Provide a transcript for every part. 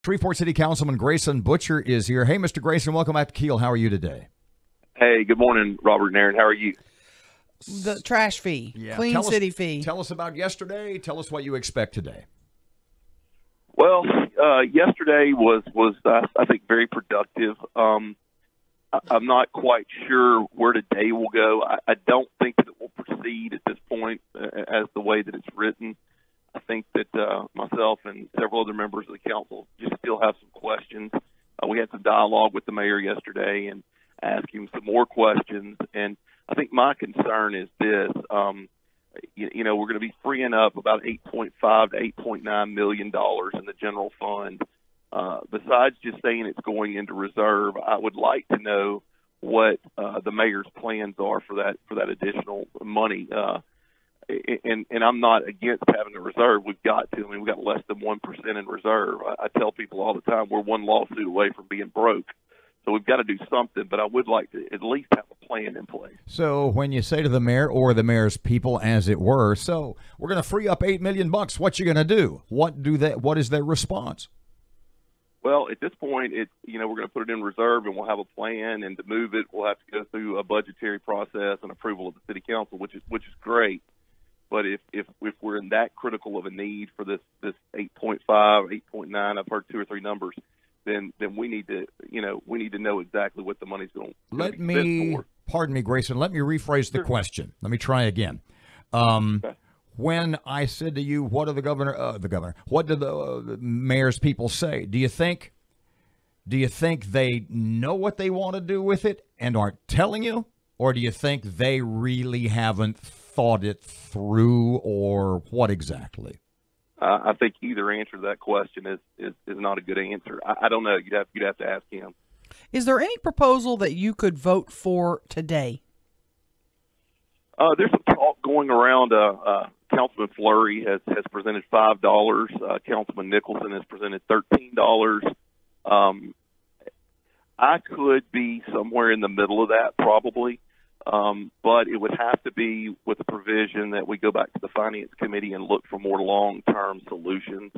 Shreveport City Councilman Grayson Boucher is here. Hey, Mr. Grayson, welcome back to Kiel. How are you today? Hey, good morning, Robert and Aaron. How are you? The trash fee, clean city fee. Tell us about yesterday. Tell us what you expect today. Well, yesterday was I think very productive. I'm not quite sure where today will go. I don't think that it will proceed at this point as the way that it's written. I think that myself and several other members of the council just still have some questions. We had some dialogue with the mayor yesterday and asked him some more questions. And I think my concern is this. We're going to be freeing up about $8.5 to $8.9 million in the general fund. Besides just saying it's going into reserve, I would like to know what the mayor's plans are for that additional money. And I'm not against having a reserve. We've got to. I mean, we've got less than 1% in reserve. I tell people all the time we're one lawsuit away from being broke. So we've got to do something, but I would like to at least have a plan in place. So when you say to the mayor or the mayor's people, as it were, so we're going to free up $8 million, what you going to do? What is their response? Well, at this point, we're going to put it in reserve, and we'll have a plan. And to move it, we'll have to go through a budgetary process and approval of the city council, which is great. But if we're in that critical of a need for this 8.5, 8.9, I've heard two or three numbers, then we need to know exactly what the money's going to be spent for. Pardon me, Grayson. Let me rephrase the question. Let me try again. Okay. When I said to you, what do what do the mayor's people say? Do you think they know what they want to do with it and aren't telling you? Or do you think they really haven't thought it through, or what exactly? I think either answer to that question is not a good answer. I don't know. You'd have to ask him. Is there any proposal that you could vote for today? There's some talk going around. Councilman Fleury has presented $5. Councilman Nicholson has presented $13. I could be somewhere in the middle of that probably. But it would have to be with the provision that we go back to the Finance Committee and look for more long-term solutions.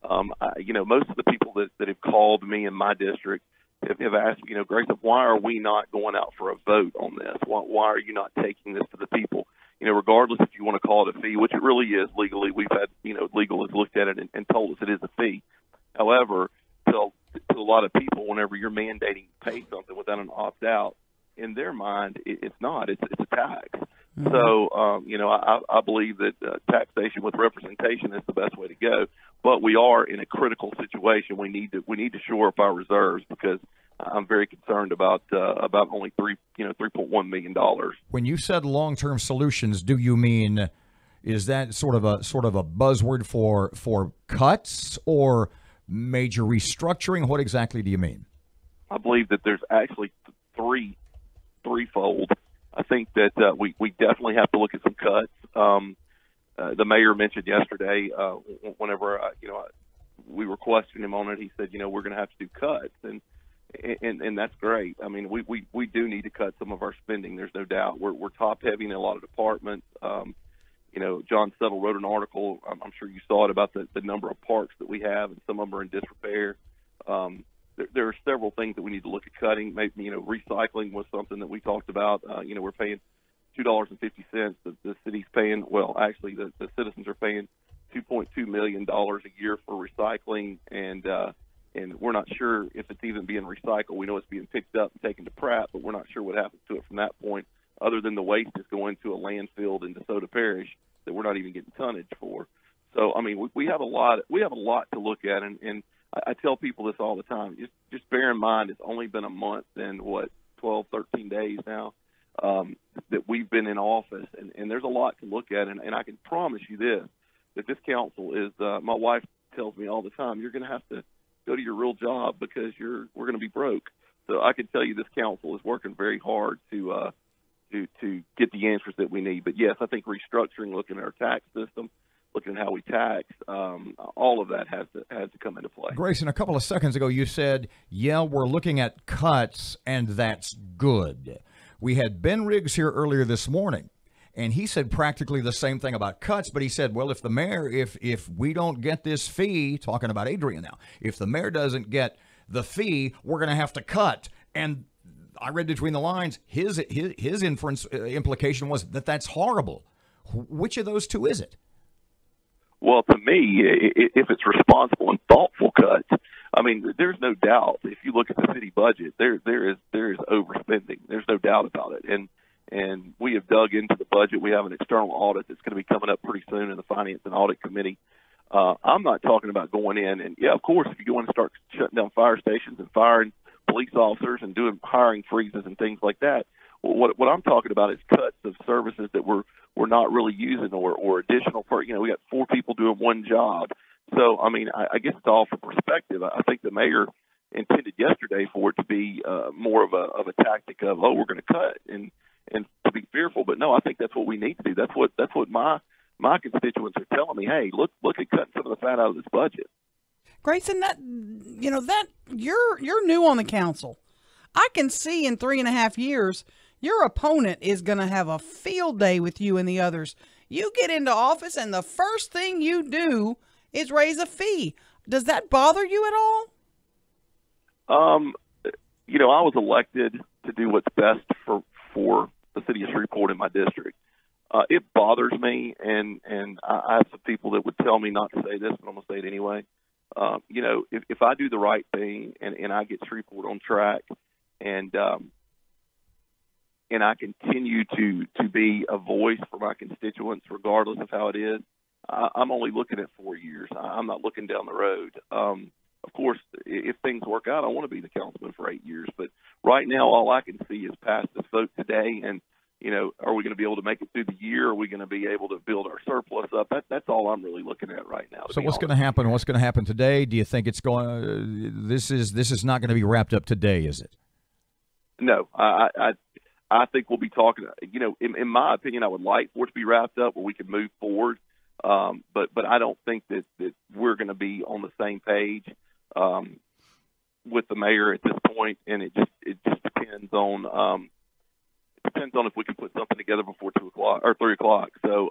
Most of the people that have called me in my district have asked, Grayson, why are we not going out for a vote on this? Why are you not taking this to the people? Regardless if you want to call it a fee, which it really is legally. We've had, legal has looked at it and told us it is a fee. However, to a lot of people, whenever you're mandating pay something without an opt-out, in their mind, it's not. It's a tax. Mm-hmm. So, I believe that taxation with representation is the best way to go. But we are in a critical situation. We need to shore up our reserves because I'm very concerned about only $3.1 million. When you said long-term solutions, do you mean is that sort of a buzzword for cuts or major restructuring? What exactly do you mean? I believe that there's actually threefold. I think that we definitely have to look at some cuts. The mayor mentioned yesterday, whenever we were questioning him on it, he said, we're going to have to do cuts, and that's great. I mean, we do need to cut some of our spending. There's no doubt. We're top heavy in a lot of departments. John Settle wrote an article. I'm sure you saw it about the number of parks that we have, and some of them are in disrepair. There are several things that we need to look at cutting. Maybe, recycling was something that we talked about. We're paying $2.50. The city's paying, actually, the citizens are paying $2.2 million a year for recycling, and we're not sure if it's even being recycled. We know it's being picked up and taken to Pratt, but we're not sure what happens to it from that point, other than the waste is going to a landfill in DeSoto Parish that we're not even getting tonnage for. So, I mean, we have a lot to look at, and I tell people this all the time. Just bear in mind it's only been a month and 12, 13 days now that we've been in office, and there's a lot to look at. And I can promise you that this council is. My wife tells me all the time, you're going to have to go to your real job because we're going to be broke. So I can tell you this council is working very hard to get the answers that we need. But yes, I think restructuring, looking at our tax system, looking at how we tax, all of that has to come into play. Grayson, a couple of seconds ago you said, we're looking at cuts, and that's good. We had Ben Riggs here earlier this morning, And he said practically the same thing about cuts, but he said, well, if the mayor, if we don't get this fee, talking about Adrian now, if the mayor doesn't get the fee, we're going to have to cut. And I read between the lines, his implication was that that's horrible. Which of those two is it? Well, to me, if it's responsible and thoughtful cuts, I mean, there's no doubt. If you look at the city budget, there is overspending. There's no doubt about it. And we have dug into the budget. We have an external audit that's going to be coming up pretty soon in the Finance and Audit Committee. I'm not talking about going in and, yeah, of course, if you go in and start shutting down fire stations and firing police officers and doing hiring freezes and things like that, what I'm talking about is cuts of services that we're not really using or additional. We got 4 people doing one job. So, I mean, I guess it's all for perspective. I think the mayor intended yesterday for it to be more of a tactic of, we're going to cut and to be fearful. But no, I think that's what we need to do. That's what my constituents are telling me. Hey, look at cutting some of the fat out of this budget. Grayson, that you're new on the council. I can see in 3.5 years your opponent is going to have a field day with you and the others. You get into office and the first thing you do is raise a fee. Does that bother you at all? I was elected to do what's best for the city of Shreveport in my district. It bothers me, and I have some people that would tell me not to say this, but I'm going to say it anyway. If I do the right thing and I get Shreveport on track and I continue to be a voice for my constituents, regardless of how it is, I'm only looking at 4 years. I'm not looking down the road. Of course, if things work out, I want to be the councilman for 8 years. But right now, all I can see is pass this vote today. And, are we going to be able to make it through the year? Are we going to be able to build our surplus up? That's all I'm really looking at right now. So what's going to happen? What's going to happen today? Do you think it's going? This is not going to be wrapped up today, is it? No, I think we'll be talking. In my opinion, I would like for it to be wrapped up where we can move forward. But I don't think that we're going to be on the same page with the mayor at this point, and it just depends on if we can put something together before 2 o'clock or 3 o'clock. So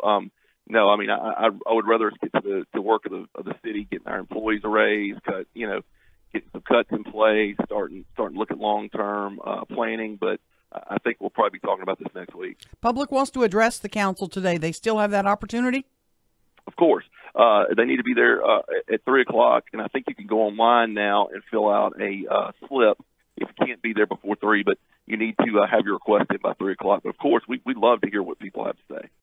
no, I mean I would rather us get to the work of the city, getting our employees a raise, getting some cuts in place, starting to look at long term planning, but. I think we'll probably be talking about this next week. Public wants to address the council today. They still have that opportunity? Of course. They need to be there at 3 o'clock, and I think you can go online now and fill out a slip if you can't be there before 3, but you need to have your request in by 3 o'clock. But, of course, we'd love to hear what people have to say.